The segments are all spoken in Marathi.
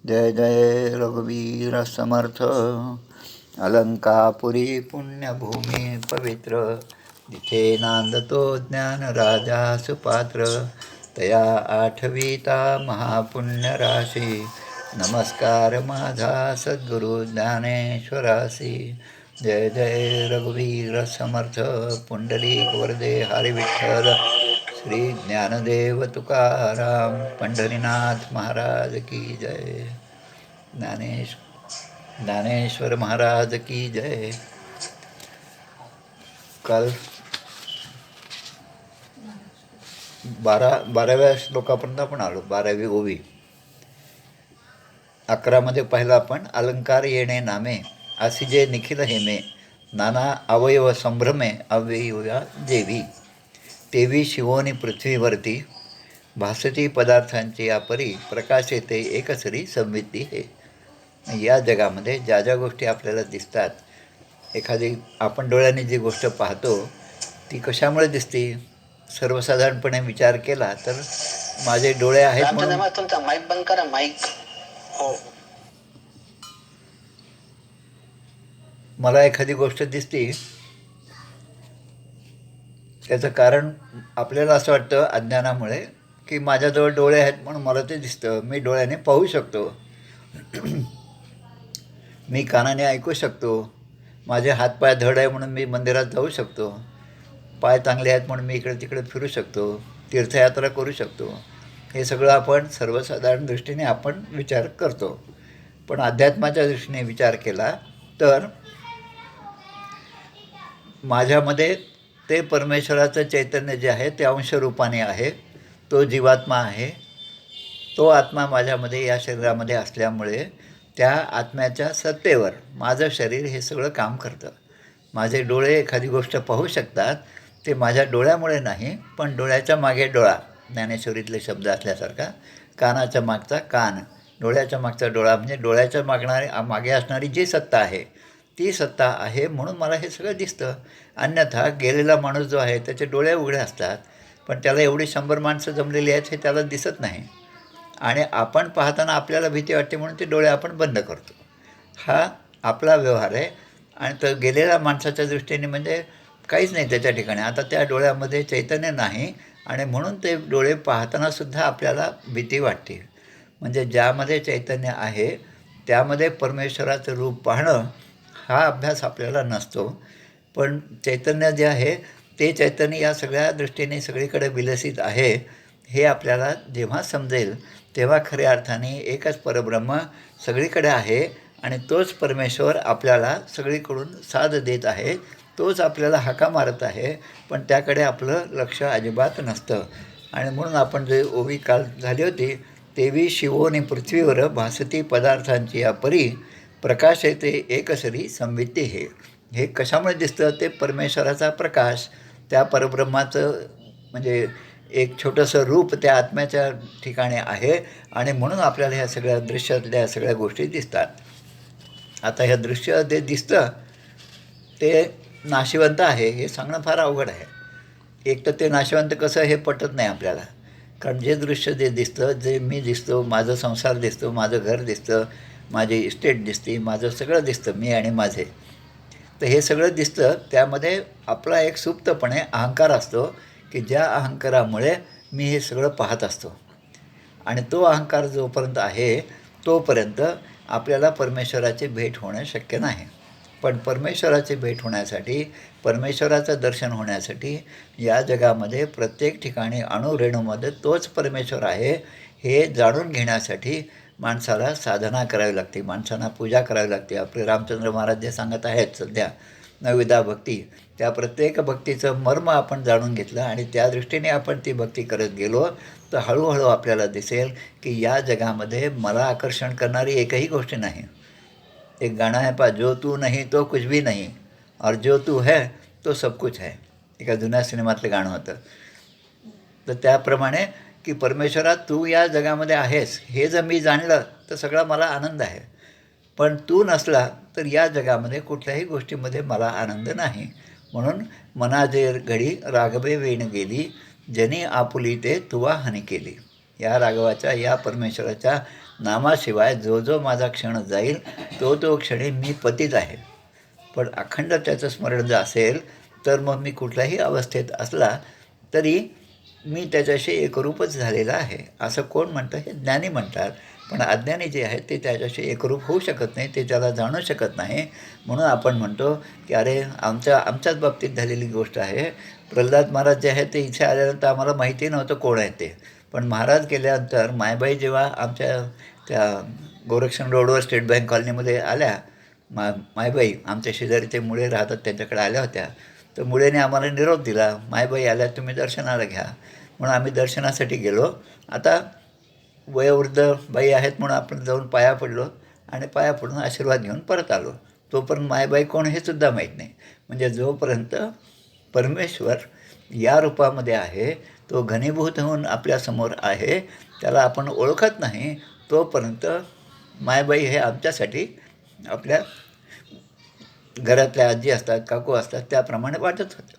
जय जय रघुवीर समर्थ. अलंकापुरी पुण्यभूमी पवित्र, जिथे नांदतो ज्ञान राजा सुपात्र. तया आठविता महापुण्य राशी, नमस्कार माझा सद्गुरु ज्ञानेश्वरासी. जय जय रघुवीर समर्थ. पुंडलिक वरदे हरी विठ्ठल. श्री ज्ञानदेव तुकाराम. पंढरीनाथ महाराज की जय. ज्ञानेश्वर महाराज की जय. काल 12व्या श्लोकापर्यंत आपण आलो. 12वी ओवी. 11मध्ये पाहिलं आपण, अलंकार येणे नामे असी जे निखिल हेमे, नाना अवयव संभ्रमे अवयवा देवी. तेवी शिवोनी पृथ्वीवरती, भासती पदार्थांची या परी, प्रकाश येते एकसरी संवित्ती हे. या जगामध्ये ज्या ज्या गोष्टी आपल्याला दिसतात, एखादी आपण डोळ्याने जी गोष्ट पाहतो ती कशामुळे दिसते? सर्वसाधारणपणे विचार केला तर माझे डोळे आहेत म्हणून. तुमचा माईक बंद करा. माईक. हो. मला एखादी गोष्ट दिसते, त्याचं कारण आपल्याला असं वाटतं अज्ञानामुळे की माझ्याजवळ डोळे आहेत म्हणून मला ते दिसतं, मी डोळ्याने पाहू शकतो, मी कानाने ऐकू शकतो, माझे हातपाय धड आहे म्हणून मी मंदिरात जाऊ शकतो, पाय चांगले आहेत म्हणून मी इकडे तिकडे फिरू शकतो, तीर्थयात्रा करू शकतो. हे सगळं आपण सर्वसाधारण दृष्टीने आपण विचार करतो. पण अध्यात्माच्या दृष्टीने विचार केला तर माझ्यामध्ये ते परमेश्वराचं चैतन्य जे आहे ते अंशरूपाने आहे, तो जीवात्मा आहे. तो आत्मा माझ्यामध्ये या शरीरामध्ये असल्यामुळे त्या आत्म्याच्या सत्तेवर माझं शरीर हे सगळं काम करतं. माझे डोळे एखादी गोष्ट पाहू शकतात, ते माझ्या डोळ्यामुळे नाही, पण डोळ्याच्या मागे डोळा, ज्ञानेश्वरीतले शब्द असल्यासारखा. कानाच्या मागचा कान, डोळ्याच्या मागचा डोळा, म्हणजे डोळ्याच्या मागे असणारी जी सत्ता आहे ती सत्ता आहे म्हणून मला हे सगळं दिसतं. अन्यथा गेलेला माणूस जो आहे त्याचे डोळे उघडे असतात, पण त्याला एवढी 100 माणसं जमलेली आहेत हे त्याला दिसत नाही. आणि आपण पाहताना आपल्याला भीती वाटते म्हणून ते डोळे आपण बंद करतो. हा आपला व्यवहार आहे. आणि तर गेलेल्या माणसाच्या दृष्टीने म्हणजे काहीच नाही त्याच्या ठिकाणी. आता त्या डोळ्यामध्ये चैतन्य नाही आणि म्हणून ते डोळे पाहतानासुद्धा आपल्याला भीती वाटते. म्हणजे ज्यामध्ये चैतन्य आहे त्यामध्ये परमेश्वराचं रूप पाहणं हा अभ्यास आपल्याला नसतो. पण चैतन्य जे आहे ते चैतन्य या सगळ्या दृष्टीने सगळीकडे विलसित आहे हे आपल्याला जेव्हा समजेल तेव्हा खऱ्या अर्थाने एकच परब्रह्म सगळीकडे आहे आणि तोच परमेश्वर आपल्याला सगळीकडून साथ देत आहे, तोच आपल्याला हाका मारत आहे, पण त्याकडे आपलं लक्ष अजिबात नसतं. आणि म्हणून आपण जे ओवी काल झाली होती, तेवी शिवोनी पृथ्वीवर, भासती पदार्थांची या परी, प्रकाश येते एकसरी संवित्ती हे. हे कशामुळे दिसतं? ते परमेश्वराचा प्रकाश, त्या परब्रह्माचं म्हणजे एक छोटंसं रूप त्या आत्म्याच्या ठिकाणी आहे आणि म्हणून आपल्याला ह्या सगळ्या दृश्यातल्या सगळ्या गोष्टी दिसतात. आता ह्या दृश्य जे दिसतं ते नाशिवंत आहे हे सांगणं फार अवघड आहे. एक तर ते नाशिवंत कसं हे पटत नाही आपल्याला. कारण जे दृश्य जे दिसतं, जे मी दिसतो, माझं संसार दिसतो, माझं घर दिसतं, माझी इस्टेट दिसते, माझं सगळं दिसतं, मी आणि माझे. तर हे सगळं दिसतं, त्यामध्ये आपला एक सुप्तपणे अहंकार असतो की ज्या अहंकारामुळे मी हे सगळं पाहत असतो. आणि तो अहंकार जोपर्यंत आहे तोपर्यंत आपल्याला परमेश्वराची भेट होणं शक्य नाही. पण परमेश्वराची भेट होण्यासाठी, परमेश्वराचं दर्शन होण्यासाठी या जगामध्ये प्रत्येक ठिकाणी अणुरेणूमध्ये तोच परमेश्वर आहे हे जाणून घेण्यासाठी माणसाला साधना करावी लागते, माणसांना पूजा करावी लागते. आपले रामचंद्र महाराज जे सांगत आहेत सध्या 9विधा भक्ती, त्या प्रत्येक भक्तीचं मर्म आपण जाणून घेतलं आणि त्या दृष्टीने आपण ती भक्ती करत गेलो तर हळूहळू आपल्याला दिसेल की या जगामध्ये मला आकर्षण करणारी एकही गोष्ट नाही. एक गाणं आहे पहा, जो तू नहीं तो कुछ भी नहीं और जो तू है तो सब कुछ है. एका जुन्या सिनेमातलं गाणं होतं. तर त्याप्रमाणे की परमेश्वरा तू या जगामध्ये आहेस हे जर मी जाणलं तर सगळा मला आनंद आहे. पण तू नसला तर या जगामध्ये कुठल्याही गोष्टीमध्ये मला आनंद नाही. म्हणून मना जे घडी राघवे वेण गेली, जनी आपुली ते तुवा हानी केली. या राघवाच्या, या परमेश्वराच्या नामाशिवाय जो जो माझा क्षण जाईल तो तो क्षणी मी पतीत आहे. पण अखंड त्याचं स्मरण जर असेल तर मग मी कुठल्याही अवस्थेत असला तरी मी त्याच्याशी एकरूपच झालेला आहे. असं कोण म्हणतं? हे ज्ञानी म्हणतात. पण अज्ञानी जे आहेत ते त्याच्याशी एकरूप होऊ शकत नाही, ते त्याला जाणू शकत नाही. म्हणून आपण म्हणतो की अरे आमच्याच बाबतीत झालेली गोष्ट आहे. प्रल्हाद महाराज जे आहेत ते इथे आल्यानंतर आम्हाला माहिती नव्हतं कोण आहे ते. पण महाराज गेल्यानंतर मायबाई जेव्हा आमच्या त्या गोरक्षण रोडवर स्टेट बँक कॉलनीमध्ये आल्या, मायबाई आमच्या शेजारी ते मुळे राहतात त्यांच्याकडे आल्या होत्या. तर मुळेने आम्हाला निरोप दिला, मायबाई आल्या तुम्ही दर्शनाला घ्या. म्हणून आम्ही दर्शनासाठी गेलो. आता वयोवृद्ध बाई आहेत म्हणून आपण जाऊन पाया पडलो आणि पाया पडून आशीर्वाद घेऊन परत आलो. तोपर्यंत मायबाई कोण हे सुद्धा माहीत नाही. म्हणजे जोपर्यंत परमेश्वर या रूपामध्ये आहे, तो घनीभूत होऊन आपल्यासमोर आहे, त्याला आपण ओळखत नाही तोपर्यंत मायबाई हे आमच्यासाठी आपल्या घरातल्या आजी असतात, काकू असतात त्याप्रमाणे वाटत होतं.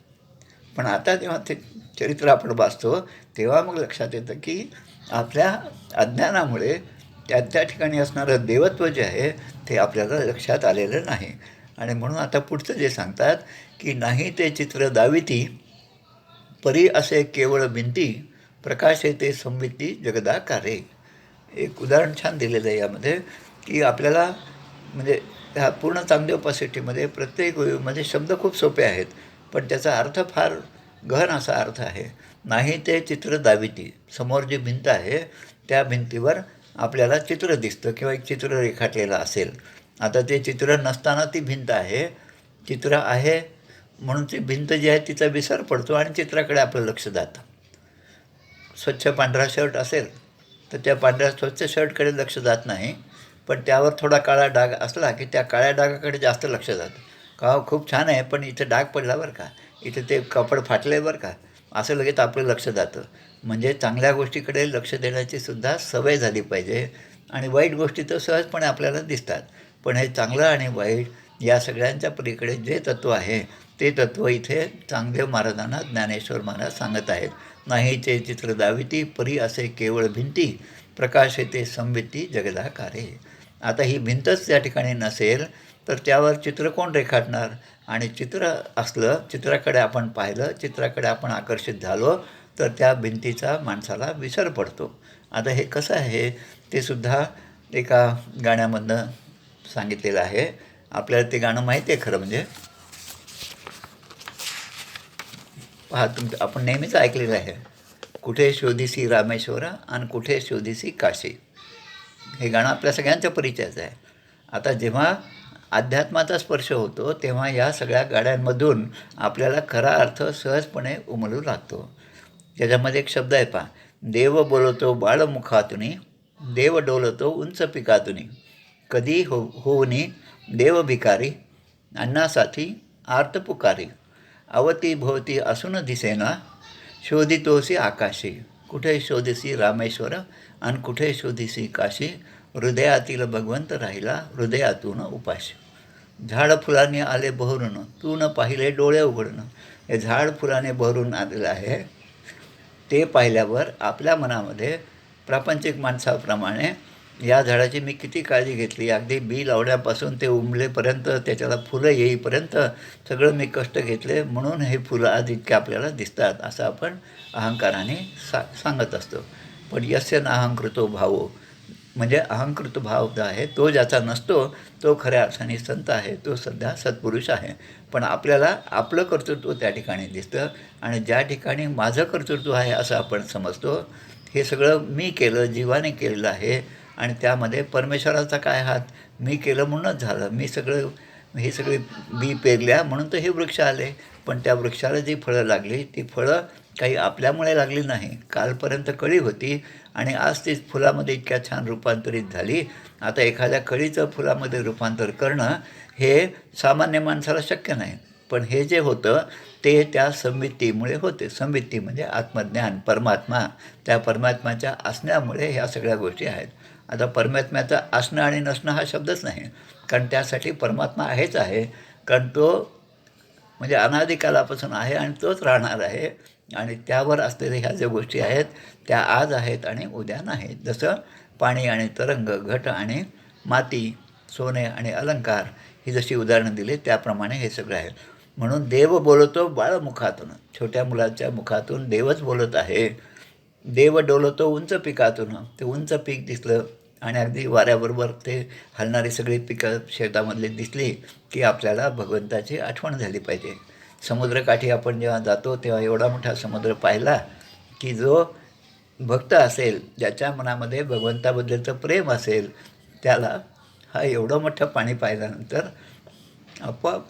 पण आता जेव्हा ते चरित्र आपण वाचतो तेव्हा मग लक्षात येतं की आपल्या अज्ञानामुळे त्या ठिकाणी असणारं देवत्व जे आहे ते आपल्याला लक्षात आलेलं नाही. आणि म्हणून आता पुढचं जे सांगतात की नाही ते चित्र दाविती परी असे केवळ भिंती प्रकाशे ते संविती जगदाकारे. एक उदाहरण छान दिलेलं आहे यामध्ये की आपल्याला म्हणजे ह्या पूर्ण चांगदेव पासेटीमध्ये प्रत्येक मध्ये शब्द खूप सोपे आहेत पण त्याचा अर्थ फार गहन असा अर्थ आहे. नाही ते चित्र दाविती, समोर जी भिंत आहे त्या भिंतीवर आपल्याला चित्र दिसतं किंवा एक चित्र रेखाटलेलं असेल. आता ते चित्र नसताना ती भिंत आहे, चित्र आहे म्हणून ती भिंत जी आहे तिचा विसर पडतो आणि चित्राकडे आपलं लक्ष जातं. स्वच्छ पांढरा शर्ट असेल तर त्या पांढऱ्या स्वच्छ शर्टकडे लक्ष जात नाही, पण त्यावर थोडा काळा डाग असला की त्या काळ्या डागाकडे जास्त लक्ष जातं. का खूप छान आहे पण इथं डाग पडला बरं का, इथं ते कापड फाटलं आहे बरं का, असं लगेच आपलं लक्ष जातं. म्हणजे चांगल्या गोष्टीकडे लक्ष देण्याची सुद्धा सवय झाली पाहिजे. आणि वाईट गोष्टी तर सहजपणे आपल्याला दिसतात. पण हे चांगलं आणि वाईट या सगळ्यांच्या पलीकडे जे तत्त्व आहे ते तत्त्व इथे चांगदेव महाराजांना ज्ञानेश्वर महाराज सांगत आहेत. नाही ते चित्र दाविती परी असे केवळ भिंती प्रकाश येते संविती जगदाकारे. आता ही भिंतच त्या ठिकाणी नसेल तर त्यावर चित्र कोण रेखाटणार? आणि चित्र असलं, चित्राकडे आपण पाहिलं, चित्राकडे आपण आकर्षित झालो तर त्या भिंतीचा माणसाला विसर पडतो. आता हे कसं आहे ते सुद्धा एका गाण्यामधनं सांगितलेलं आहे. आपल्याला ते गाणं माहिती आहे खरं म्हणजे. पहा आपण नेहमीच ऐकलेलं आहे, कुठे शोधिसी रामेश्वर आणि कुठे शोधिसी काशी. हे गाणं आपल्या सगळ्यांच्या परिचयाचं आहे. आता जेव्हा अध्यात्माचा स्पर्श होतो तेव्हा या सगळ्या गाड्यांमधून आपल्याला खरा अर्थ सहजपणे उमलू लागतो. त्याच्यामध्ये एक शब्द आहे पहा, देव बोलतो बाळमुखातुनी, देव डोलतो उंच पिकातुनी, कधी होऊनी देव भिकारी, अन्नासाठी आर्त पुकारी, अवती भोवती असून दिसेना, शोधितोसी आकाशी, कुठे शोधिसी रामेश्वर आणि कुठे शोधिसी काशी, हृदयातील भगवंत राहिला हृदयातून उपाशी. झाड फुलाने आले बहरून तू न पाहिले डोळे उघडणं. हे झाड फुलाने बहरून आलेलं आहे. ते पाहिल्यावर आपल्या मनामध्ये प्रापंचिक माणसाप्रमाणे या झाडाची मी किती काळजी घेतली, अगदी बी लावण्यापासून ते उमलेपर्यंत त्याच्याला फुलं येईपर्यंत सगळं मी कष्ट घेतले म्हणून हे फुलं आज इतके आपल्याला दिसतात, असं आपण अहंकाराने सांगत असतो. पण यस्य नाहंकृतो भावो, म्हणजे अहंकृत भाव जो आहे तो ज्याचा नसतो तो खऱ्या अर्थाने संत आहे, तो सध्या सत्पुरुष आहे. पण आपल्याला आपलं कर्तृत्व त्या ठिकाणी दिसतं आणि ज्या ठिकाणी माझं कर्तृत्व आहे असं आपण समजतो. हे सगळं मी केलं, जीवाने केलेलं आहे आणि त्यामध्ये परमेश्वराचा काय हात, मी केलं म्हणूनच झालं, हे सगळे बी पेरल्या म्हणून तर हे वृक्ष आले. पण त्या वृक्षाला जी फळं लागली ती फळं काही आपल्यामुळे लागली नाही, कालपर्यंत कळी होती आणि आज ती फुलामध्ये इतक्या छान रूपांतरित झाली. आता एखाद्या कळीचं फुलामध्ये रूपांतर करणं हे सामान्य माणसाला शक्य नाही. पण हे जे होतं ते त्या संवित्तीमुळे होते. संवित्ती म्हणजे आत्मज्ञान, परमात्मा, त्या परमात्म्याच्या असण्यामुळे ह्या सगळ्या गोष्टी आहेत. आता परमात्म्याचं असणं आणि नसणं हा शब्दच नाही, कारण त्यासाठी परमात्मा आहेच आहे, कारण तो म्हणजे अनादिकालापासून आहे आणि तोच राहणार आहे आणि त्यावर असलेल्या ह्या ज्या गोष्टी आहेत त्या आज आहेत आणि उद्या नाहीत. जसं पाणी आणि तरंग, घट आणि माती, सोने आणि अलंकार ही जशी उदाहरणं दिली त्याप्रमाणे हे सगळं आहे. म्हणून देव बोलतो बाळमुखातून, छोट्या मुलाच्या मुखातून देवच बोलत आहे. देव डोलतो उंच पिकातून, ते उंच पीक दिसलं आणि अगदी वाऱ्याबरोबर ते हलणारी सगळी पिकं शेतामधली दिसली की आपल्याला भगवंताची आठवण झाली पाहिजे. समुद्रकाठी आपण जेव्हा जातो तेव्हा एवढा मोठा समुद्र पाहिला की जो भक्त असेल, ज्याच्या मनामध्ये भगवंताबद्दलचं प्रेम असेल, त्याला हा एवढं मोठं पाणी पाहिल्यानंतर आपोआप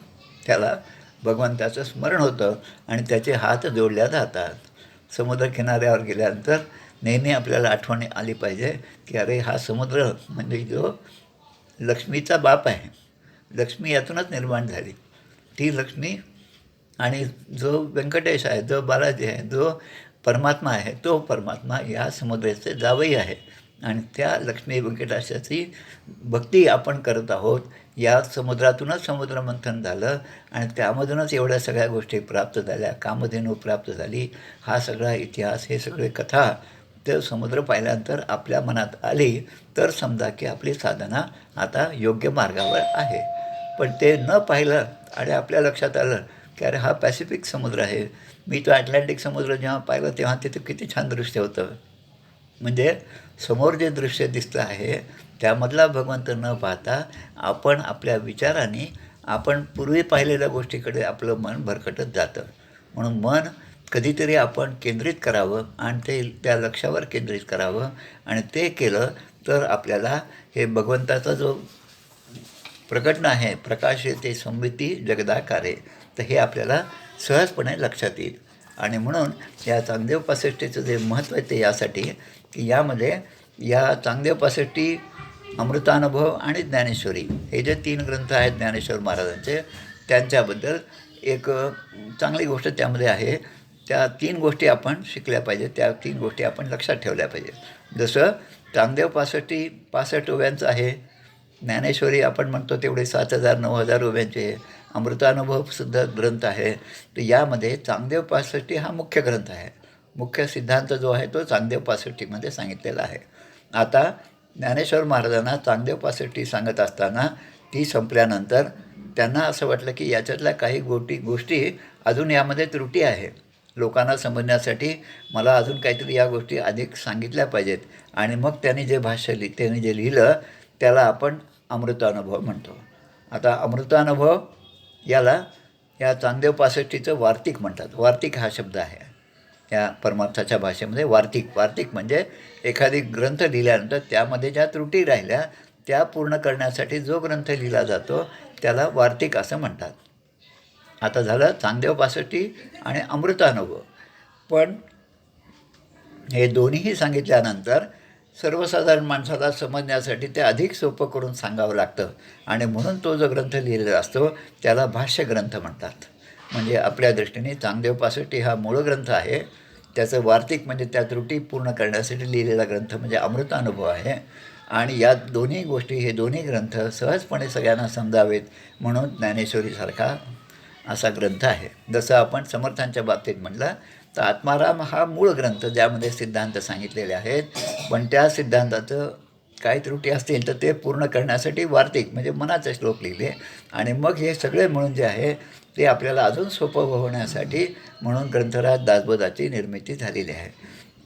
त्याला भगवंताचं स्मरण होतं आणि त्याचे हात जोडल्या जातात. समुद्रकिनाऱ्यावर गेल्यानंतर नेहमी आपल्याला आठवण आली पाहिजे की अरे हा समुद्र म्हणजे जो लक्ष्मीचा बाप आहे, लक्ष्मी यातूनच निर्माण झाली. ती लक्ष्मी आणि जो व्यंकटेश आहे, जो बालाजी आहे, जो परमात्मा आहे, तो परमात्मा या समुद्राचे जावई आहे. आणि त्या लक्ष्मी व्यंकटेशाची भक्ती आपण करत आहोत. या समुद्रातूनच समुद्रमंथन झालं आणि त्यामधूनच एवढ्या सगळ्या गोष्टी प्राप्त झाल्या, कामधेनू प्राप्त झाली. हा सगळा इतिहास, हे सगळे कथा ते समुद्र पाहिल्यानंतर आपल्या मनात आली तर समजा की आपली साधना आता योग्य मार्गावर आहे. पण ते न पाहिलं आणि आपल्या लक्षात आलं की अरे हा पॅसिफिक समुद्र आहे, मी तो अटलांटिक समुद्र जेव्हा पाहिलं तेव्हा तिथे किती छान दृश्य होतं. म्हणजे समोर जे दृश्य दिसतं आहे त्यामधला भगवंत न पाहता आपण आपल्या विचाराने आपण पूर्वी पाहिलेल्या गोष्टीकडे आपलं मन भरकटत जातं. म्हणून मन कधीतरी आपण केंद्रित करावं आणि ते त्या लक्ष्यावर केंद्रित करावं आणि ते केलं तर आपल्याला हे भगवंताचा जो प्रकटणं आहे, प्रकाश येते संविती जगदाकारे, तर हे आपल्याला सहजपणे लक्षात येईल. आणि म्हणून या चांगदेव 65चं जे महत्त्व आहे ते यासाठी की यामध्ये या चांगदेव 65, अमृतानुभव आणि ज्ञानेश्वरी हे जे 3 ग्रंथ आहेत ज्ञानेश्वर महाराजांचे, त्यांच्याबद्दल एक चांगली गोष्ट त्यामध्ये आहे. त्या 3 गोष्टी आपण शिकल्या पाहिजेत, त्या 3 गोष्टी आपण लक्षात ठेवल्या पाहिजेत. जसं चांगदेव 65 ओव्यांचं आहे, ज्ञानेश्वरी आपण म्हणतो तेवढे 7,000-9,000 ओव्यांचे आहे, अमृतानुभवसुद्धा ग्रंथ आहे. तर यामध्ये चांगदेव 65 हा मुख्य ग्रंथ आहे. मुख्य सिद्धांत जो आहे तो चांगदेव 65मध्ये सांगितलेला आहे. आता ज्ञानेश्वर महाराजांना चांगदेव 65 सांगत असताना ती संपल्यानंतर त्यांना असं वाटलं की याच्यातल्या काही गोष्टी अजून यामध्ये त्रुटी आहे. लोकांना समजण्यासाठी मला अजून काहीतरी या गोष्टी अधिक सांगितल्या पाहिजेत. आणि मग त्यांनी जे त्यांनी जे लिहिलं त्याला आपण अमृतानुभव म्हणतो. आता अमृतानुभव याला या चांगदेव 65चं वार्तिक म्हणतात. वार्तिक हा शब्द आहे या परमार्थाच्या भाषेमध्ये. वार्तिक म्हणजे एखादी ग्रंथ लिहिल्यानंतर त्यामध्ये ज्या त्रुटी राहिल्या त्या पूर्ण करण्यासाठी जो ग्रंथ लिहिला जातो त्याला वार्तिक असं म्हणतात. आता झालं चांगदेव 65 आणि अमृतानुभव. पण हे दोन्हीही सांगितल्यानंतर सर्वसाधारण माणसाला समजण्यासाठी ते अधिक सोपं करून सांगावं लागतं आणि म्हणून तो जो ग्रंथ लिहिलेला असतो त्याला भाष्यग्रंथ म्हणतात. म्हणजे आपल्या दृष्टीने चांगदेव 65 हा मूळ ग्रंथ आहे, त्याचं वार्तिक म्हणजे त्या त्रुटी पूर्ण करण्यासाठी लिहिलेला ग्रंथ म्हणजे अमृतानुभव आहे. आणि या दोन्ही गोष्टी, हे दोन्ही ग्रंथ सहजपणे सगळ्यांना समजावेत म्हणून ज्ञानेश्वरीसारखा असा ग्रंथ आहे. जसं आपण समर्थांच्या बाबतीत म्हटलं तर आत्माराम हा मूळ ग्रंथ ज्यामध्ये सिद्धांत सांगितलेले आहेत, पण त्या सिद्धांताचं काही त्रुटी असतील तर ते पूर्ण करण्यासाठी वार्तिक म्हणजे मनाचे श्लोक लिहिले. आणि मग हे सगळे म्हणून जे आहे ते आपल्याला अजून सोपं होण्यासाठी म्हणून ग्रंथराज दासबोधाची निर्मिती झालेली आहे.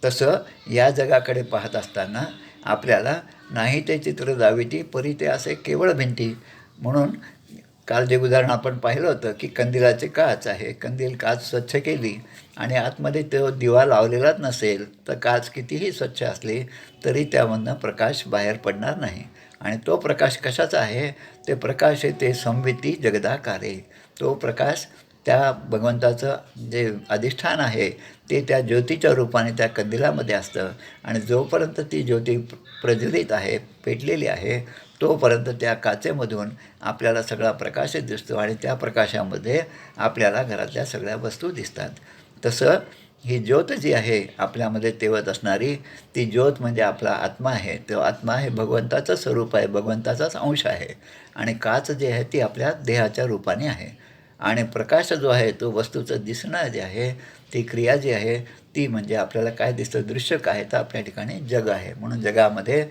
तसं या जगाकडे पाहत असताना आपल्याला नाही ते चित्र जाविती परी ते असे केवळ भिंती. म्हणून काल जे उदाहरण आपण पाहिलं होतं की कंदिलाचे काच आहे, कंदील काच स्वच्छ केली आणि आतमध्ये तो दिवा लावलेलाच नसेल तर काच कितीही स्वच्छ असली तरी त्यामधनं प्रकाश बाहेर पडणार नाही. आणि तो प्रकाश कशाचा आहे? ते प्रकाश आहे ते संविती जगदाकारे. तो प्रकाश त्या भगवंताचं जे अधिष्ठान आहे ते त्या ज्योतीच्या रूपाने त्या कंदिलामध्ये असतं. आणि जोपर्यंत ती ज्योती प्रज्वलित आहे, पेटलेली आहे, तोपर्यंत त्या काचेमधून आपल्याला सगळा प्रकाश दिसतो आणि त्या प्रकाशामध्ये आपल्याला घरातल्या सगळ्या वस्तू दिसतात. तसं ही ज्योत जी आहे आपल्यामध्ये तेवत असणारी, ती ज्योत म्हणजे आपला आत्मा आहे. तो आत्मा हे भगवंताचं स्वरूप आहे, भगवंताचाच अंश आहे. आणि काच जी आहे ती आपल्या देहाच्या रूपाने आहे. आणि प्रकाश जो आहे तो वस्तूचं दिसणं जे आहे, ती क्रिया जी आहे ती म्हणजे आपल्याला काय दिसतं, दृश्य काय, तर आपल्या ठिकाणी जग आहे. म्हणून जगामध्ये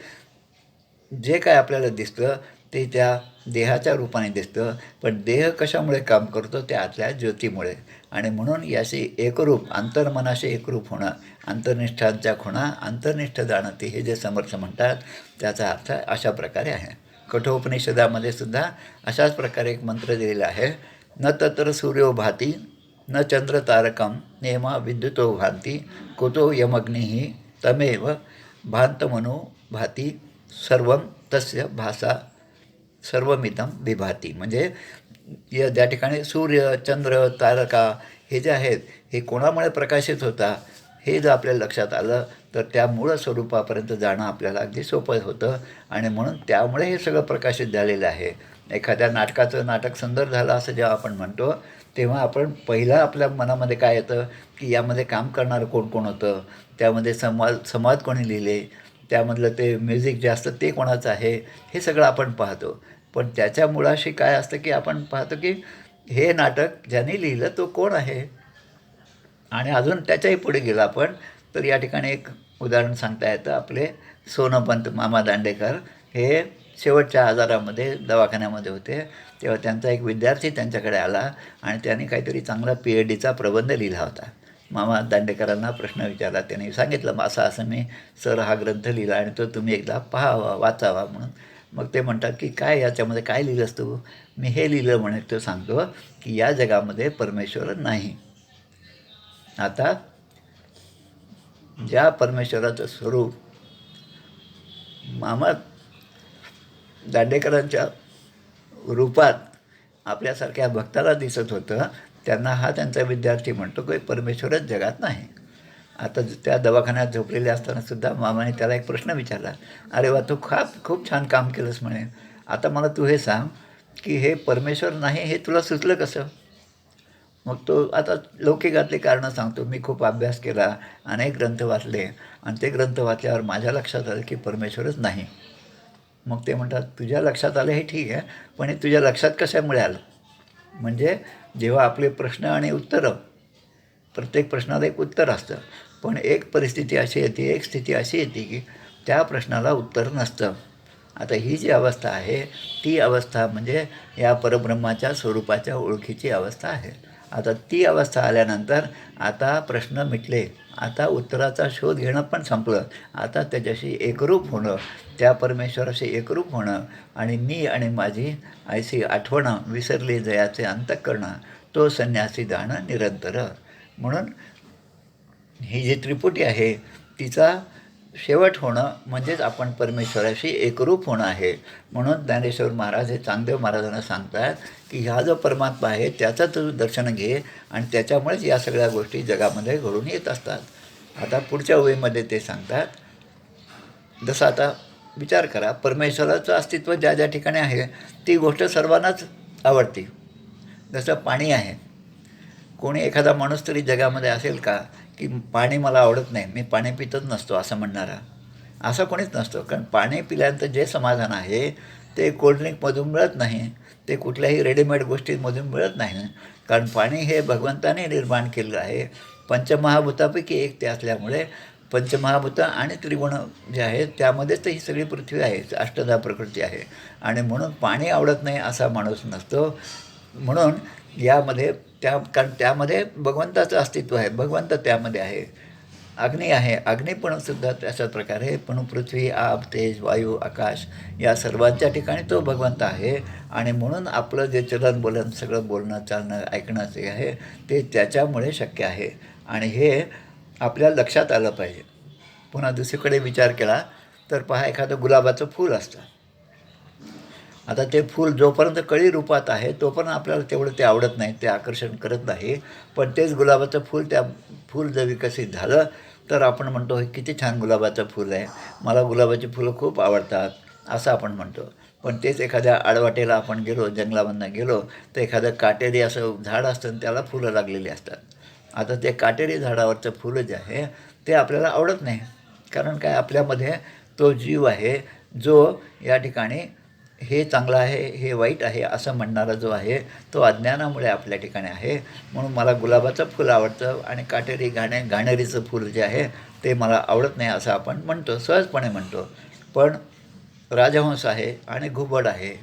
जे काय आपल्याला दिसतं ते त्या देहाच्या रूपाने दिसतं, पण देह कशामुळे काम करतो त्या आतल्या ज्योतीमुळे. आणि म्हणून याशी एकरूप अंतर्मनाशी एकरूप होणं, अंतर्निष्ठांच्या खुणा अंतर्निष्ठ जाणती हे जे समर्थ म्हणतात त्याचा अर्थ अशा प्रकारे आहे. कठोपनिषदामध्ये सुद्धा अशाच प्रकारे एक मंत्र दिलेला आहे. न तत्र सूर्यो भाती न चंद्र तारकम नेमा विद्युतो भांती कुतो यमग्निही तमेव भांतमनो भाती सर्वम तस्य भासा सर्वमिदं विभाती. म्हणजे या ज्या ठिकाणी सूर्य चंद्र तारका हे जे आहेत हे कोणामुळे प्रकाशित होता हे जर आपल्याला लक्षात आलं तर त्या मूळ स्वरूपापर्यंत जाणं आपल्याला अगदी सोपं होतं. आणि म्हणून त्यामुळे हे सगळं प्रकाशित झालेलं आहे. एखाद्या नाटक सुंदर झालं असं जेव्हा आपण म्हणतो तेव्हा आपण पहिला आपल्या मनामध्ये काय येतं की यामध्ये काम करणारं कोण कोण होतं, त्यामध्ये संवाद कोणी लिहिले, त्यामधलं ते म्युझिक जे असतं ते कोणाचं आहे, हे सगळं आपण पाहतो. पण त्याच्या मुळाशी काय असतं की आपण पाहतो की हे नाटक ज्याने लिहिलं तो कोण आहे. आणि अजून त्याच्याही पुढे गेलं आपण तर या ठिकाणी एक उदाहरण सांगता येतं. आपले सोनोपंत मामा दांडेकर हे शेवटच्या आजारामध्ये दवाखान्यामध्ये होते, तेव्हा त्यांचा एक विद्यार्थी त्यांच्याकडे आला आणि त्यांनी काहीतरी चांगला PhDचा प्रबंध लिहिला होता. मामा दांडेकरांना प्रश्न विचारला. त्यांनी सांगितलं असं असं मी सर हा ग्रंथ लिहिला आणि तो तुम्ही एकदा पाहावा वाचावा म्हणून. मग ते म्हणतात की काय याच्यामध्ये काय लिहिलंस तू. मी हे लिहिलं म्हणे. तो सांगतो की या जगामध्ये परमेश्वर नाही. आता ज्या परमेश्वराचं स्वरूप मामा दांडेकरांच्या रूपात आपल्यासारख्या भक्ताला दिसत होतं, त्यांना हा त्यांचा विद्यार्थी म्हणतो की परमेश्वरच जगात नाही. आता त्या दवाखान्यात झोपलेले असतानासुद्धा मामाने त्याला एक प्रश्न विचारला. अरे वा, तू खूप छान काम केलंस म्हणे. आता मला तू हे सांग की हे परमेश्वर नाही हे तुला सुचलं कसं. मग तो आता लौकिकातली कारणं सांगतो. मी खूप अभ्यास केला, अनेक ग्रंथ वाचले आणि ते ग्रंथ वाचल्यावर माझ्या लक्षात आलं की परमेश्वरच नाही. मग ते म्हणतात तुझ्या लक्षात आलं हे ठीक आहे, पण हे तुझ्या लक्षात कशामुळे आलं. म्हणजे जेव्हा आपले प्रश्न आणि उत्तरं, प्रत्येक प्रश्नाला एक उत्तर असतं, पण एक परिस्थिती अशी येते, एक स्थिती अशी येते की त्या प्रश्नाला उत्तर नसतं. आता ही जी अवस्था आहे ती अवस्था म्हणजे या परब्रह्माच्या स्वरूपाच्या ओळखीची अवस्था आहे. आता ती अवस्था आल्यानंतर आता प्रश्न मिटले, आता उत्तराचा शोध घेणं पण संपलं. आता त्याच्याशी एकरूप होणं, त्या परमेश्वराशी एकरूप होणं आणि मी आणि माझी ऐशी आठवणं विसरले जयाचे अंतःकरण तो संन्यासी जाणं निरंतर. म्हणून ही जी त्रिपुटी आहे तिचा शेवट होणं म्हणजेच आपण परमेश्वराशी एकरूप होणं आहे. म्हणून ज्ञानेश्वर महाराज हे चांगदेव महाराजांना सांगतात की हा जो परमात्मा आहे त्याचं तू दर्शन घे आणि त्याच्यामुळेच या सगळ्या गोष्टी जगामध्ये घडून येत असतात. आता पुढच्या ओळीमध्ये ते सांगतात, जसं आता विचार करा परमेश्वराचं अस्तित्व ज्या ज्या ठिकाणी आहे ती गोष्ट सर्वांनाच आवडते. जसं पाणी आहे. कोणी एखादा माणूस तरी जगामध्ये असेल का की पाणी मला आवडत नाही, मी पाणी पितच नसतो असं म्हणणारा. असं कोणीच नसतो. कारण पाणी पिल्यानंतर जे समाधान आहे ते कोल्ड्रिंकमधून मिळत नाही, ते कुठल्याही रेडीमेड गोष्टींमधून मिळत नाही. कारण पाणी हे भगवंताने निर्माण केलं आहे. पंचमहाभूतापैकी एक ते असल्यामुळे पंचमहाभूतं आणि त्रिगुण जे आहेत त्यामध्येच तर ही सगळी पृथ्वी आहे, अष्टधा प्रकृती आहे. आणि म्हणून पाणी आवडत नाही असा माणूस नसतो. म्हणून यामध्ये कारण त्यामध्ये भगवंताचं अस्तित्व आहे, भगवंत त्यामध्ये आहे. अग्नी आहे, अग्नी पण सुद्धा तशाच प्रकारे. पण पृथ्वी आब तेज वायू आकाश या सर्वांच्या ठिकाणी तो भगवंत आहे. आणि म्हणून आपलं जे चलन बोलन सगळं बोलणं चालणं ऐकणं जे आहे ते त्याच्यामुळे शक्य आहे. आणि हे आपल्या लक्षात आलं पाहिजे. पुन्हा दुसरीकडे विचार केला तर पहा, एखादं गुलाबाचं फूल असतं. आता ते फूल जोपर्यंत कळी रूपात आहे तोपर्यंत आपल्याला तेवढं ते आवडत नाही, ते आकर्षण करत नाही. पण तेच गुलाबाचं फूल जर विकसित झालं तर आपण म्हणतो हे किती छान गुलाबाचं फूल आहे, मला गुलाबाची फुलं खूप आवडतात असं आपण म्हणतो. पण तेच एखाद्या आडवाटेला आपण गेलो, जंगलामधनं गेलो तर एखादं काटेरी असं झाड असतं आणि त्याला फुलं लागलेली असतात. आता ते काटेरी झाडावरचं फुलं जे आहे ते आपल्याला आवडत नाही. कारण काय, आपल्यामध्ये तो जीव आहे जो या ठिकाणी हे चांगलं आहे हे वाईट आहे असं म्हणणारा जो आहे तो अज्ञानामुळे आपल्या ठिकाणी आहे. म्हणून मला गुलाबाचं फुल आवडतं आणि काटेरी घाणेरीचं फूल जे आहे ते मला आवडत नाही असं आपण म्हणतो, सहजपणे म्हणतो. पण राजहंस आहे आणि घुबड आहे.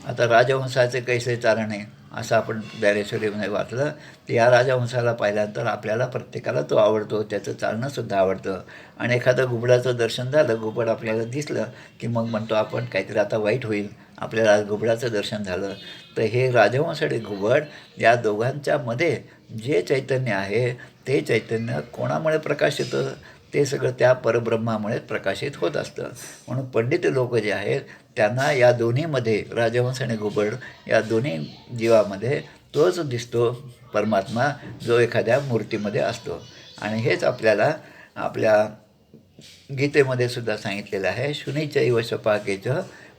आता राजहंसाचे कैसे चालणे असं आपण ज्ञानेश्वरीमध्ये वाचलं. तर या राजहंसाला पाहिल्यानंतर आपल्याला प्रत्येकाला तो आवडतो, त्याचं चालणंसुद्धा आवडतं. आणि एखादं घुबडाचं दर्शन झालं, घुबड आपल्याला दिसलं की मग म्हणतो आपण काहीतरी आता वाईट होईल, आपल्याला आज घुबडाचं दर्शन झालं. तर हे राजहंस आणि घुबड या दोघांच्या मध्ये जे चैतन्य आहे ते चैतन्य कोणामुळे प्रकाशित होतं? ते सगळं त्या परब्रह्मामुळे प्रकाशित होत असतं. म्हणून पंडित लोक जे आहेत त्यांना या दोन्हीमध्ये, राजहंस आणि घुबड या दोन्ही जीवामध्ये तोच दिसतो परमात्मा जो एखाद्या मूर्तीमध्ये असतो. आणि हेच आपल्याला आपल्या गीतेमध्ये सुद्धा सांगितलेलं आहे. शुनीचैव शपाकेच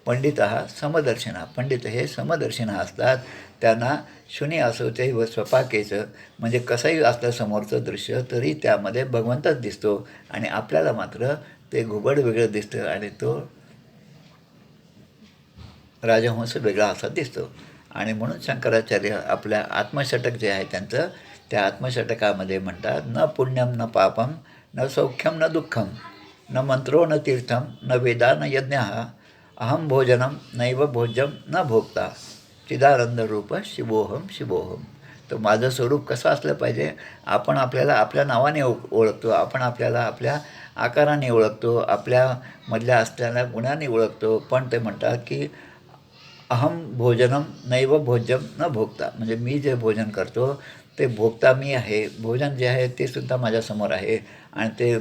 पंडितः समदर्शिना. पंडित हे समदर्शिना असतात. त्यांना शुनी असो चैव स्वपाकेचं, म्हणजे कसंही असलं समोरचं दृश्य तरी त्यामध्ये भगवंतच दिसतो. आणि आपल्याला मात्र ते घुबड वेगळं दिसतं आणि तो राजहंस वेगळा असा दिसतो. आणि म्हणून शंकराचार्य आपल्या आत्मषटक जे आहे त्यांचं, त्या आत्मषटकामध्ये म्हणतात, न पुण्यम न पापम न सौख्यम न दुःखम न मंत्रो न तीर्थम न वेदा न यज्ञ अहम भोजनम नैव भोज्यम न भोगता चिदानंद रूप शिवोहम शिवोहम. तर माझं स्वरूप कसं असलं पाहिजे? आपण आपल्याला आपल्या नावाने ओळखतो, आपण आपल्याला आपल्या आकाराने ओळखतो, आपल्यामधल्या असलेल्या गुणांनी ओळखतो. पण ते म्हणतात की अहम भोजनम नैव भोज्यम न भोगता, म्हणजे मी जे भोजन करतो ते भोगता मी आहे. भोजन जे आहे ते सुद्धा माझ्यासमोर आहे आणि ते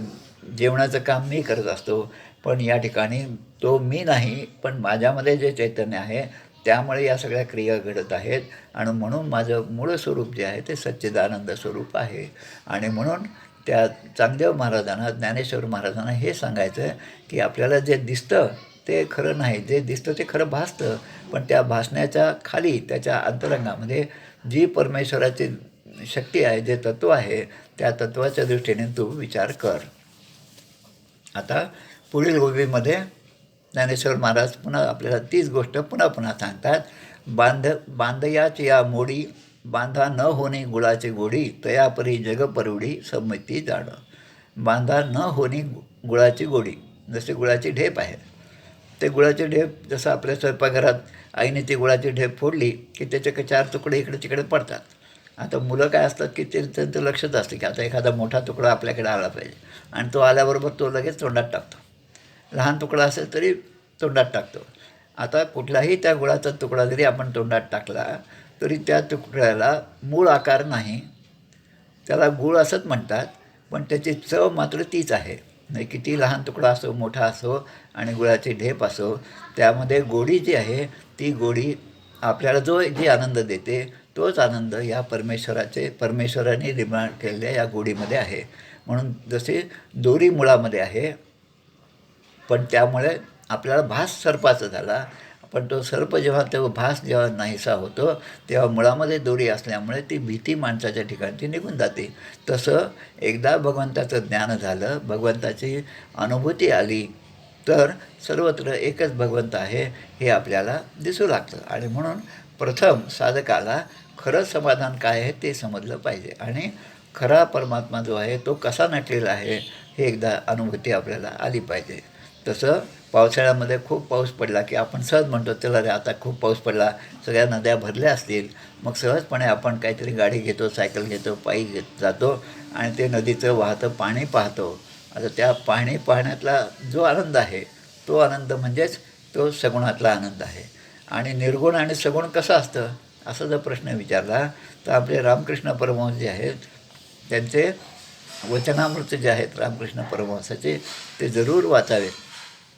जेवणाचं काम मी करत असतो. पण या ठिकाणी तो मी नाही, पण माझ्यामध्ये जे चैतन्य आहे त्यामुळे या सगळ्या क्रिया घडत आहेत. आणि म्हणून माझं मूळ स्वरूप जे आहे ते सच्चिदानंद स्वरूप आहे. आणि म्हणून त्या चांगदेव महाराजांना, ज्ञानेश्वर महाराजांना हे सांगायचं आहे की आपल्याला जे दिसतं ते खरं नाही, जे दिसतं ते खरं भासतं. पण त्या भासण्याच्या खाली त्याच्या अंतरंगामध्ये जी परमेश्वराची शक्ती आहे, जे तत्त्व आहे, त्या तत्त्वाच्या दृष्टीने तू विचार कर. आता पुढील ओवीमध्ये ज्ञानेश्वर महाराज पुन्हा आपल्याला तीच गोष्ट पुन्हा पुन्हा सांगतात. बांधयाची या मोडी बांधा न होणे गुळाची गोडी तयापरी जग परवडी संमती जाणं. बांधा न होणे गुळाची गोडी, जसे गुळाची ढेप आहे. ते गुळाची ढेप जसं आपल्या स्वयंपाकघरात आईने ती गुळाची ढेप फोडली की त्याचे 4 तुकडे इकडे तिकडे पडतात. आता मुलं काय असतात की त्यांचं लक्षच असतं की आता एखादा मोठा तुकडा आपल्याकडे आला पाहिजे आणि तो आल्याबरोबर तो लगेच तोंडात टाकतो. लहान तुकडा असेल तरी तोंडात टाकतो. आता कुठलाही त्या गुळाचा तुकडा जरी आपण तोंडात टाकला तरी त्या तुकड्याला मूळ आकार नाही, त्याला गूळ असंच म्हणतात, पण त्याची चव मात्र तीच आहे. म्हणजे किती लहान तुकडा असो, मोठा असो आणि गुळाची ढेप असो, त्यामध्ये गोडी जी आहे ती गोडी आपल्याला जी आनंद देते तोच आनंद या परमेश्वराने निर्माण केलेल्या या गोडीमध्ये आहे. म्हणून जसे दोरी मुळामध्ये आहे, पण त्यामुळे आपल्याला भास सर्पाचा झाला, पण तो सर्प जेव्हा तो भास जेव्हा नाहीसा होतो तेव्हा मुळामध्ये दोरी असल्यामुळे ती भीती माणसाच्या ठिकाणची निघून जाते. तसं एकदा भगवंताचं ज्ञान झालं, भगवंताची अनुभूती आली तर सर्वत्र एकच भगवंत आहे हे आपल्याला दिसू लागतं. आणि म्हणून प्रथम साधकाला खरं समाधान काय आहे ते समजलं पाहिजे आणि खरा परमात्मा जो आहे तो कसा नटलेला आहे हे एकदा अनुभूती आपल्याला आली पाहिजे. तसं पावसाळ्यामध्ये खूप पाऊस पडला की आपण सहज म्हणतो चला रे आता खूप पाऊस पडला, सगळ्या नद्या भरल्या असतील, मग सहजपणे आपण काहीतरी गाडी घेतो, सायकल घेतो, पायी जातो आणि ते नदीचं वाहतं पाणी पाहतो. आता त्या पाणी पाहण्यातला जो आनंद आहे तो आनंद म्हणजेच तो सगुणातला आनंद आहे. आणि निर्गुण आणि सगुण कसं असतं असा जर प्रश्न विचारला तर आपले रामकृष्ण परमहंस जे आहेत त्यांचे वचनामृत जे आहेत रामकृष्ण परमहंसाचे ते जरूर वाचावेत.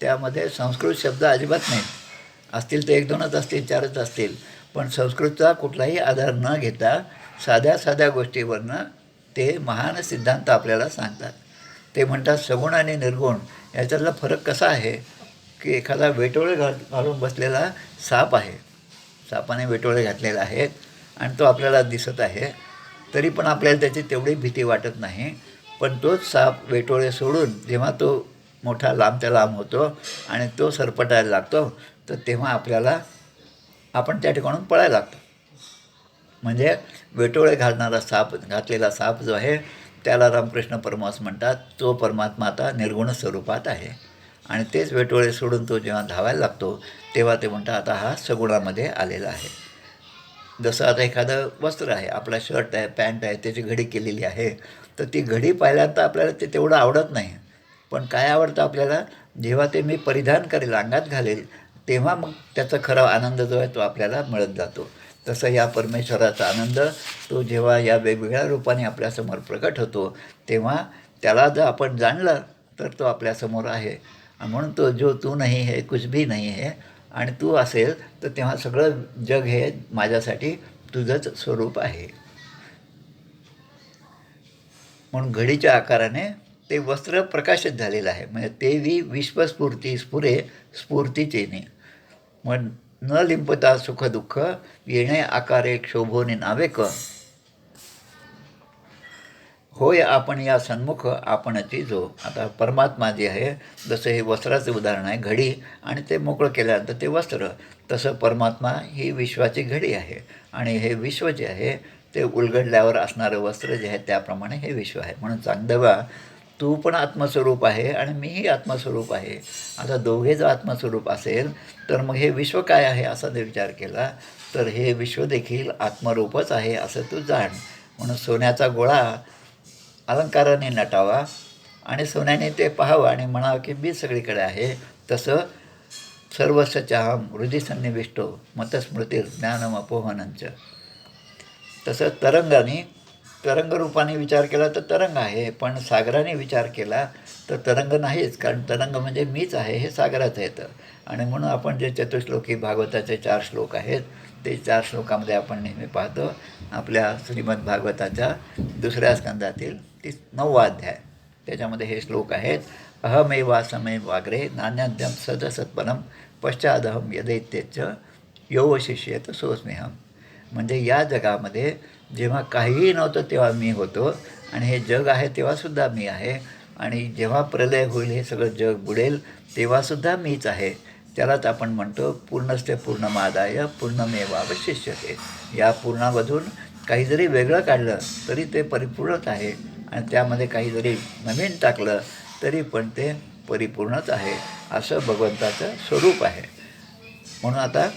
त्यामध्ये संस्कृत शब्द अजिबात नाहीत, असतील ते 1-2च असतील, 4च असतील, पण संस्कृतचा कुठलाही आधार न घेता साध्या साध्या गोष्टीवरनं ते महान सिद्धांत आपल्याला सांगतात. ते म्हणतात सगुण आणि निर्गुण याच्यातला फरक कसा आहे की एखादा वेटोळे घालून बसलेला साप आहे, सापाने वेटोळे घातलेले आहेत आणि तो आपल्याला दिसत आहे, तरी पण आपल्याला त्याची तेवढी भीती वाटत नाही. पण तोच साप वेटोळे सोडून जेव्हा तो मोठा लांबच्या लांब होतो आणि तो सरपटायला लागतो तर तेव्हा आपण त्या ठिकाणून पळायला लागतो. म्हणजे वेटोळे घातलेला साप जो आहे त्याला रामकृष्ण परमहंस म्हणतात, तो परमात्मा आता निर्गुण स्वरूपात आहे. आणि तेच वेटोळे सोडून तो जेव्हा धावायला लागतो तेव्हा ते म्हणतात आता हा सगुणामध्ये आलेला आहे. जसं आता एखादं वस्त्र आहे, आपला शर्ट आहे, पॅन्ट आहे, त्याची घडी केलेली आहे, तर ती घडी पाहिल्यानंतर आपल्याला ते तेवढं आवडत नाही. पण काय आवडतं आपल्याला, जेव्हा ते मी परिधान करेल, अंगात घालेल, तेव्हा मग त्याचा खरा आनंद जो आहे तो आपल्याला मिळत जातो. तसं या परमेश्वराचा आनंद तो जेव्हा या वेगवेगळ्या रूपाने आपल्यासमोर प्रकट होतो, तेव्हा त्याला जर आपण जाणलं तर तो आपल्यासमोर आहे. म्हणून तो जो तू नाही है कुछ भी नाही है, आणि तू असेल तर तेव्हा सगळं जग हे माझ्यासाठी तुझंच स्वरूप आहे. म्हणून घडीच्या आकाराने ते वस्त्र प्रकाशित झालेलं आहे. म्हणजे तेवी विश्वस्फूर्ती स्फुरे स्फूर्तीचेने. मग न लिंपता सुख दुःख येणे आकारे क्षोभोने नावेक. होय आपण या सन्मुख आपणची जो. आता परमात्मा जे आहे, जसं हे वस्त्राचं उदाहरण आहे, घडी, आणि ते मोकळं केल्यानंतर ते वस्त्र, तसं परमात्मा ही विश्वाची घडी आहे. आणि हे विश्व जे आहे ते उलगडल्यावर असणारं वस्त्र जे आहे त्याप्रमाणे हे विश्व आहे. म्हणून चांगदेवा, तू पण आत्मस्वरूप आहे आणि मीही आत्मस्वरूप आहे. आता दोघे जर आत्मस्वरूप असेल तर मग हे विश्व काय आहे असा जर विचार केला तर हे विश्व देखील आत्मरूपच आहे असं तू जाण. म्हणून सोन्याचा गोळा अलंकाराने नटावा आणि सोन्याने ते पाहावं आणि म्हणावं की मी सगळीकडे आहे. तसं सर्वस्वचाहम हृदय सन्निविष्टो मतस्मृती ज्ञानमपोहनंच. तसं तरंगरूपाने विचार केला तर तरंग आहे, पण सागराने विचार केला तर तरंग नाहीच, कारण तरंग म्हणजे मीच आहे हे सागराचं येतं. आणि म्हणून आपण जे चतुश्लोकी भागवताचे 4 श्लोक आहेत ते 4 श्लोकामध्ये आपण नेहमी पाहतो. आपल्या श्रीमद भागवताच्या 2ऱ्या स्कंदातील 9वा अध्याय, त्याच्यामध्ये हे श्लोक आहेत. अहमेवासमेव वाग्रे नान्यद्यम सदसत्परम पश्चादहम यदैत्यच योवशिष्येत सोस्मेहम. म्हणजे या जगामध्ये जेव्हा काहीही नव्हतं तेव्हा मी होतो, आणि हे जग आहे तेव्हासुद्धा मी आहे, आणि जेव्हा प्रलय होईल हे सगळं जग बुडेल तेव्हासुद्धा मीच आहे. त्यालाच आपण म्हणतो पूर्णस्य पूर्णमादाय पूर्णमेवावशिष्यते. या पूर्णामधून काही जरी वेगळं काढलं तरी ते परिपूर्णच आहे, आणि त्यामध्ये काही जरी नवीन टाकलं तरी पण ते परिपूर्णच आहे. असं भगवंताचं स्वरूप आहे. म्हणून आता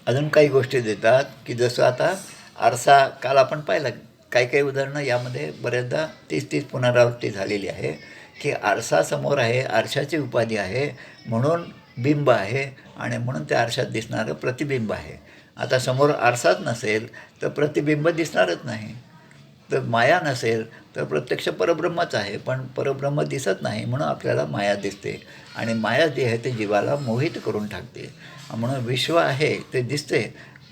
अजून काही गोष्टी देतात की जसं आता आरसा, काल आपण पाहिलं काही उदाहरणं यामध्ये बऱ्याचदा 30 पुनरावृत्ती झालेली आहे की आरसा समोर आहे, आरशाची उपाधी आहे, म्हणून बिंब आहे, आणि म्हणून त्या आरशात दिसणारं प्रतिबिंब आहे. आता समोर आरसाच नसेल तर प्रतिबिंब दिसणारच नाही. तर माया नसेल तर प्रत्यक्ष परब्रह्मच आहे, पण परब्रह्म दिसत नाही म्हणून आपल्याला माया दिसते, आणि माया जी आहे ते जीवाला मोहित करून टाकते. म्हणून विश्व आहे ते दिसते,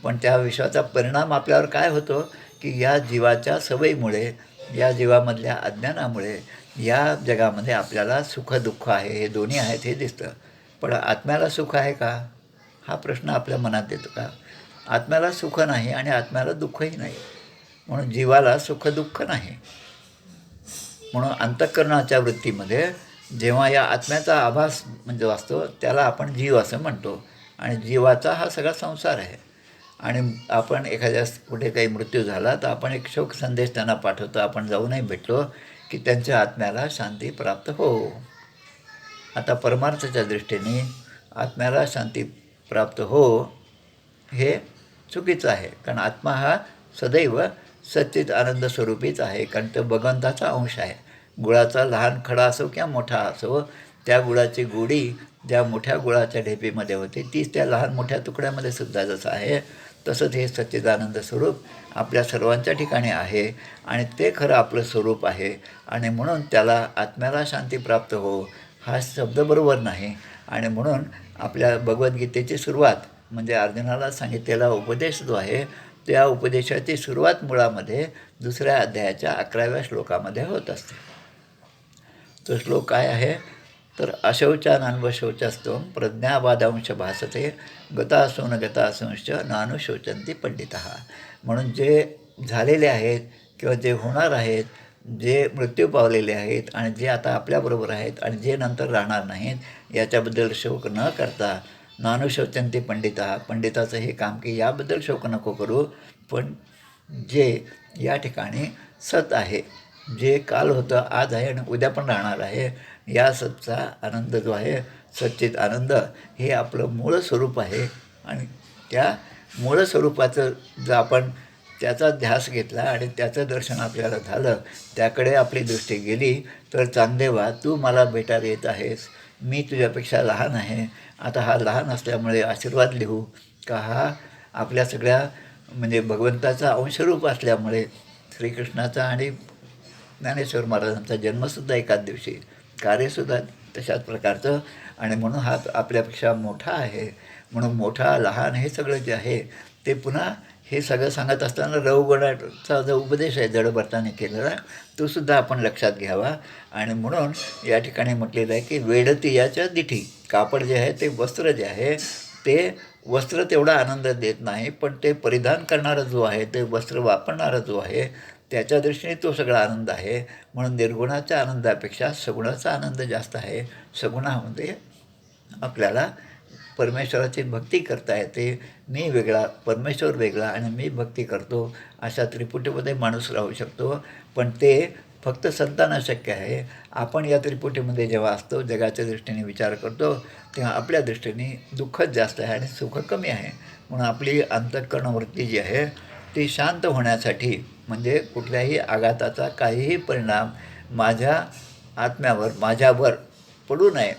पण त्या विश्वाचा परिणाम आपल्यावर काय होतो की या जीवाच्या सवयीमुळे, या जीवामधल्या अज्ञानामुळे या जगामध्ये आपल्याला सुख दुःख आहे, हे दोन्ही आहेत हे दिसतं. पण आत्म्याला सुख आहे का हा प्रश्न आपल्या मनात येतो का? आत्म्याला सुख नाही आणि आत्म्याला दुःखही नाही, म्हणून जीवाला सुख दुःख नाही. म्हणून अंतःकरणाच्या वृत्तीमध्ये जेव्हा या आत्म्याचा आभास म्हणजे असतो त्याला आपण जीव असं म्हणतो, आणि जीवाचा हा सगळा संसार आहे. आणि आपण एखाद्या कुठे काही मृत्यू झाला तर आपण एक शोक संदेश त्यांना पाठवतो, आपण जाऊनही भेटलो की त्यांच्या आत्म्याला शांती प्राप्त हो. आता परमार्थाच्या दृष्टीने आत्म्याला शांती प्राप्त हो हे चुकीचं आहे, कारण आत्मा हा सदैव सच्चित आनंद स्वरूपीच आहे, कारण तो भगवंताचा अंश आहे. गुळाचा लहान खडा असो किंवा मोठा असो, त्या गुळाची गोडी ज्या मोठ्या गुळाच्या ढेपीमध्ये होते तीच त्या लहान मोठ्या तुकड्यामध्ये सुद्धा जसं आहे, तसंच हे सच्चिदानंद स्वरूप आपल्या सर्वांच्या ठिकाणी आहे, आणि ते खरं आपलं स्वरूप आहे. आणि म्हणून त्याला आत्म्याला शांती प्राप्त हो हा शब्द बरोबर नाही. आणि म्हणून आपल्या भगवद्गीतेची सुरुवात म्हणजे अर्जुनाला सांगितलेला उपदेश जो आहे त्या उपदेशाची सुरुवात मुळामध्ये 2ऱ्या अध्यायाच्या 11व्या श्लोकामध्ये होत असते. तो श्लोक काय आहे तर अशौचानान्वशौचस्तव प्रज्ञावादांश भासते गतासून गतासूंश्च नानुशोचन्ति पंडितः. म्हणून जे झालेले आहेत किंवा जे होणार आहेत, जे मृत्यू पावलेले आहेत आणि जे आता आपल्याबरोबर आहेत आणि जे नंतर राहणार नाहीत याच्याबद्दल शोक न करता नानुशोचन्ति पंडितः. पंडिताचं हे काम की याबद्दल शोक नको करू, पण जे या ठिकाणी सत आहे, जे काल होतं आज आहे आणि उद्या पण राहणार आहे, या सतचा आनंद जो आहे, सच्चित आनंद हे आपलं मूळ स्वरूप आहे. आणि त्या मूळ स्वरूपाचं जर आपण त्याचा ध्यास घेतला आणि त्याचं दर्शन आपल्याला झालं, त्याकडे आपली दृष्टी गेली, तर चांगदेवा तू मला भेटायला येत आहेस, मी तुझ्यापेक्षा लहान आहे. आता हा लहान असल्यामुळे आशीर्वाद लिहू का, हा आपल्या सगळ्या म्हणजे भगवंताचा अंशरूप असल्यामुळे श्रीकृष्णाचा आणि ज्ञानेश्वर महाराजांचा जन्मसुद्धा एकाच दिवशी, कार्यसुद्धा तशाच प्रकारचं, आणि म्हणून हा आपल्यापेक्षा मोठा आहे. म्हणून मोठा लहान हे सगळं जे आहे ते पुन्हा हे सगळं सांगत असताना रवगुणाचा जो उपदेश आहे जडभरताने केलेला, तो सुद्धा आपण लक्षात घ्यावा. आणि म्हणून या ठिकाणी म्हटलेलं आहे की वेडती याच्या दिठी, कापड जे आहे ते वस्त्र जे आहे ते वस्त्र तेवढा आनंद देत नाही, पण ते परिधान करणारा जो आहे, ते वस्त्र वापरणारा जो आहे, त्याच्या दृष्टीने तो सगळा आनंद आहे. म्हणून निर्गुणाच्या आनंदापेक्षा सगुणाचा आनंद जास्त आहे. सगुणामध्ये आपल्याला परमेश्वराची भक्ती करता येते. मी वेगळा, परमेश्वर वेगळा आणि मी भक्ती करतो, अशा त्रिपुटीमध्ये माणूस राहू शकतो. पण ते फक्त संतांना शक्य आहे. आपण या त्रिपुटीमध्ये जेव्हा असतो, जगाच्या दृष्टीने विचार करतो, तेव्हा आपल्या दृष्टीने दुःखच जास्त आहे आणि सुख कमी आहे. म्हणून आपली अंतःकरणवृत्ती जी आहे ती शांत होण्यासाठी, म्हणजे कुठल्याही आघाताचा काहीही परिणाम माझ्या आत्म्यावर, माझ्यावर पडू नये,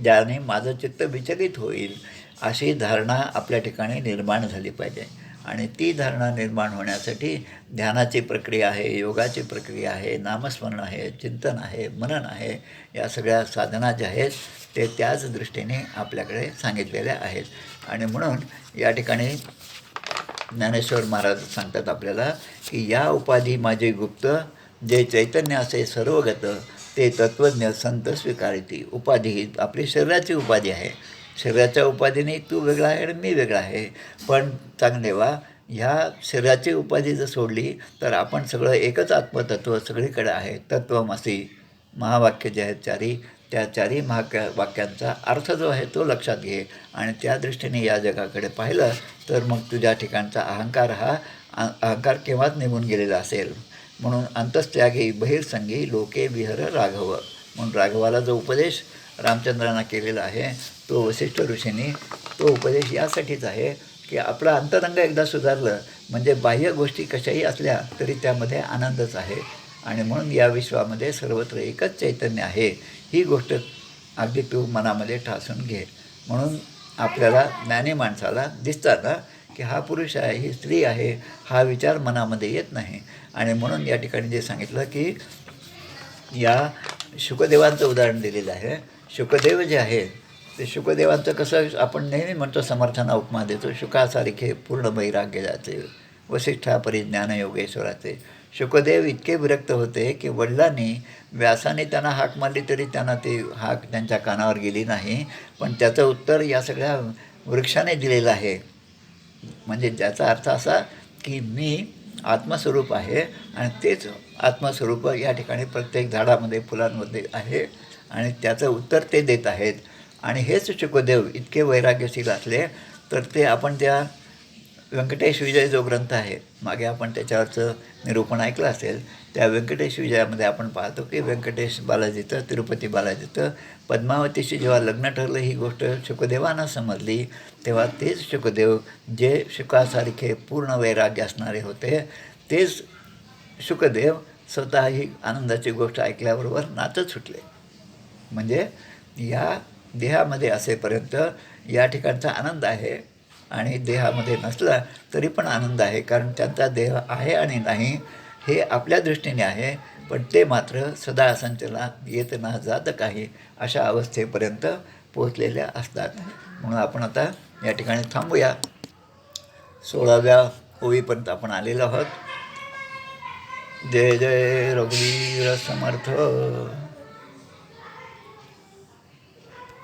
ज्याने माझं चित्त विचलित होईल, अशी धारणा आपल्या ठिकाणी निर्माण झाली पाहिजे. आणि ती धारणा निर्माण होण्यासाठी ध्यानाची प्रक्रिया आहे, योगाची प्रक्रिया आहे, नामस्मरण आहे, चिंतन आहे, मनन आहे. या सगळ्या साधना ज्या आहेत ते त्याच दृष्टीने आपल्याकडे सांगितलेल्या आहेत. आणि म्हणून या ठिकाणी ज्ञानेश्वर महाराज सांगतात आपल्याला की या उपाधी माझे गुप्त, जे चैतन्य असे सर्वगत, ते तत्त्वज्ञ संत स्वीकारिती. उपाधी ही आपली शरीराची उपाधी आहे. शरीराच्या उपाधीने तू वेगळा आहे आणि मी वेगळा आहे. पण चांगदेवा, ह्या शरीराची उपाधी जर सोडली तर आपण सगळं एकच आत्मतत्व सगळीकडे आहे. तत्त्वमसी महावाक्य जे आहेत चारी, त्या चारी वाक्यांचा अर्थ जो आहे तो लक्षात घे. आणि त्या दृष्टीने या जगाकडे पाहिलं तर मग तुझ्या ठिकाणचा अहंकार हा अहंकार केव्हाच निघून गेलेला असेल. म्हणून अंतस्त्यागी बहिर्संगी लोके विहर राघव. म्हणून राघवाला जो उपदेश रामचंद्रांना केलेला आहे, तो वसिष्ठ ऋषींनी तो उपदेश यासाठीच आहे की आपलं अंतरंग एकदा सुधारलं म्हणजे बाह्य गोष्टी कशाही असल्या तरी त्यामध्ये आनंदच आहे. आणि म्हणून या विश्वामध्ये सर्वत्र एकच चैतन्य आहे, ही गोष्ट अगदी तू मनामध्ये ठासून घे. म्हणून आपल्याला ज्ञानी माणसाला दिसतात ना की हा पुरुष आहे, ही स्त्री आहे, हा विचार मनामध्ये येत नाही. आणि म्हणून या ठिकाणी जे सांगितलं की या शुकदेवांचं उदाहरण दिलेलं आहे. शुकदेव जे आहे ते शुकदेवांचं कसं आपण नेहमी म्हणतो, समर्थांना उपमा देतो, शुकासारखे पूर्ण वैराग्य जाते, वसिष्ठा परिज्ञान योगेश्वराचे. शुकदेव इतके विरक्त होते की वडिलांनी व्यासाने त्यांना हाक मारली तरी त्यांना ती हाक त्यांच्या कानावर गेली नाही. पण त्याचं उत्तर या सगळ्या वृक्षाने दिलेलं आहे. म्हणजे ज्याचा अर्थ असा की मी आत्मस्वरूप आहे आणि तेच आत्मस्वरूप या ठिकाणी प्रत्येक झाडामध्ये, फुलांमध्ये आहे. आणि त्याचं उत्तर ते देत आहेत. आणि हेच शुकदेव इतके वैराग्यशील असले तर ते आपण त्या व्यंकटेश विजय जो ग्रंथ आहे, मागे आपण त्याच्यावरचं निरूपण ऐकलं असेल, त्या व्यंकटेश विजयामध्ये आपण पाहतो की व्यंकटेश बालाजीचं, तिरुपती बालाजीचं पद्मावतीशी जेव्हा लग्न ठरलं, ही गोष्ट शुकदेवांना समजली, तेव्हा तेच शुकदेव जे शुकासारखे पूर्ण वैराग्य असणारे होते, तेच शुकदेव स्वतः ही आनंदाची गोष्ट ऐकल्याबरोबर नाचत सुटले. म्हणजे या देहामध्ये असेपर्यंत या ठिकाणचा आनंद आहे आणि देहामध्ये नसला तरी पण आनंद आहे. कारण त्यांचा देह आहे आणि नाही हे आपल्या दृष्टीने आहे, पण ते मात्र सदा असंचला येत ना जात काही अशा अवस्थेपर्यंत पोचलेल्या असतात. म्हणून आपण आता या ठिकाणी थांबूया. 16व्या ओळीपर्यंत आपण आलेलो आहोत. जय जय रघुवीर समर्थ.